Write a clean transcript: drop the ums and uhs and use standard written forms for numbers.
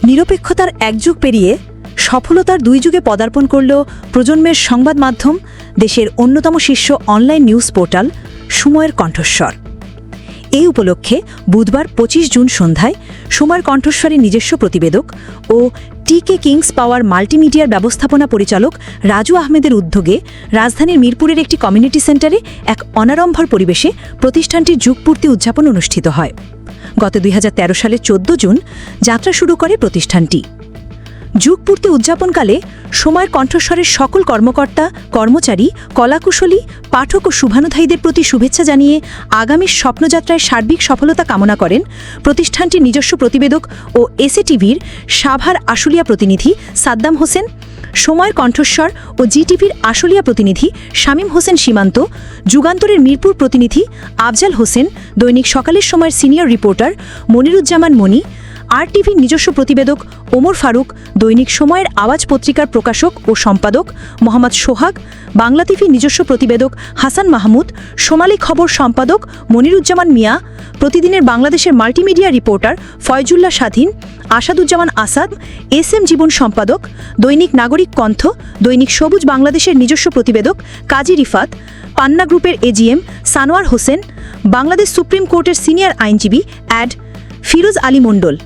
নিরপেক্ষতার এক যুগ পেরিয়ে সফলতার দুই যুগে পদার্পণ করল প্রজন্মের সংবাদ মাধ্যম, দেশের অন্যতম শীর্ষ অনলাইন নিউজ পোর্টাল সময়ের কণ্ঠস্বর। এই উপলক্ষে বুধবার ২৫ জুন সন্ধ্যায় সময়ের কণ্ঠস্বরের নিজস্ব প্রতিবেদক ও টিকে কিংস পাওয়ার মাল্টিমিডিয়ার ব্যবস্থাপনা পরিচালক রাজু আহমেদের উদ্যোগে রাজধানীর মিরপুরের একটি কমিউনিটি সেন্টারে এক অনাড়ম্বর পরিবেশে প্রতিষ্ঠানটির যুগপূর্তি উদযাপন অনুষ্ঠিত হয়। গত ২০১৩ সালের ১৪ জুন যাত্রা শুরু করে প্রতিষ্ঠানটি। যুগপূর্তি উদযাপনকালে সময়ের কণ্ঠস্বরের সকল কর্মকর্তা, কর্মচারী, কলাকুশলী, পাঠক ও শুভানুধ্যায়ীদের প্রতি শুভেচ্ছা জানিয়ে আগামীর স্বপ্নযাত্রায় সার্বিক সফলতা কামনা করেন প্রতিষ্ঠানটির নিজস্ব প্রতিবেদক ও এসএটিভির সাভার আশুলিয়া প্রতিনিধি সাদ্দাম হোসেন, সময়ের কণ্ঠস্বর ও জিটিভির আশুলিয়া প্রতিনিধি শামীম হোসেন সীমান্ত, যুগান্তরের মিরপুর প্রতিনিধি আফজাল হোসেন, দৈনিক সকালের সময়ের সিনিয়র রিপোর্টার মনিরুজ্জামান মনি, আরটিভির নিজস্ব প্রতিবেদক ওমর ফারুক, দৈনিক সময়ের আওয়াজ পত্রিকার প্রকাশক ও সম্পাদক মোহাম্মদ সোহাগ, বাংলা টিভির নিজস্ব প্রতিবেদক হাসান মাহমুদ, সোনালী খবর সম্পাদক মনিরুজ্জামান মিয়া, প্রতিদিনের বাংলাদেশের মাল্টিমিডিয়া রিপোর্টার ফয়জুল্লাহ স্বাধীন, আসাদুজ্জামান আসাদ, এসএম জীবন সম্পাদক, দৈনিক নাগরিক কণ্ঠ, দৈনিক সবুজ বাংলাদেশের নিজস্ব প্রতিবেদক কাজী রিফাত, পান্না গ্রুপের এজিএম সানোয়ার হোসেন, বাংলাদেশ সুপ্রিম কোর্টের সিনিয়র আইনজীবী অ্যাড ফিরোজ আলী মণ্ডল।